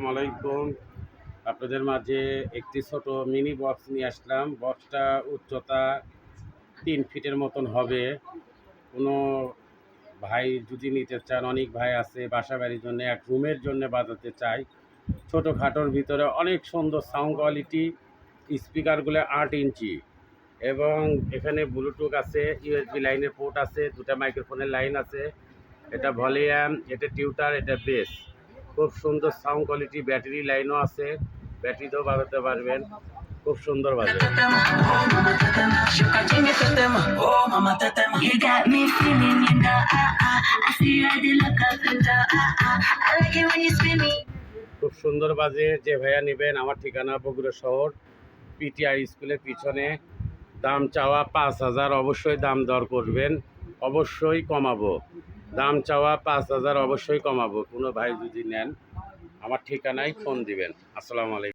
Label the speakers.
Speaker 1: আসসালামু আলাইকুম। আপনাদের মাঝে একটি ছোট মিনি বক্স নিয়ে আসলাম। বক্সটা উচ্চতা 3 ফিটের মতন হবে। কোনো ভাই যদি নিতে চান, অনেক ভাই আছে বাসা বাড়ির জন্য, এক রুমের জন্য বাজাতে চাই। ছোটোখাটোর ভিতরে অনেক সুন্দর সাউন্ড কোয়ালিটি, স্পিকারগুলো 8 ইঞ্চি এবং এখানে ব্লুটুথ আছে, ইউএসবি লাইনের পোর্ট আছে, 2টা মাইক্রোফোনের লাইন আছে। এটা ভলিউম, এটা টিউটার, এটা বেস। খুব সুন্দর সাউন্ড কোয়ালিটি, ব্যাটারি লাইনও আছে, ব্যাটারিতেও বাজাতে পারবেন। খুব সুন্দর বাজে। খুব সুন্দর বাজে। যে ভাইয়া নেবেন, আমার ঠিকানা বগুড়া শহর, পিটিআই স্কুলের পিছনে। দাম চাওয়া 5,000, অবশ্যই দাম দর করবেন, অবশ্যই কমাবো। দাম চাওয়া 5,000, অবশ্যই কমাবো। কোনো ভাই যদি নেন, আমার ঠিকানায় ফোন দিবেন। আসসালামু আলাইকুম।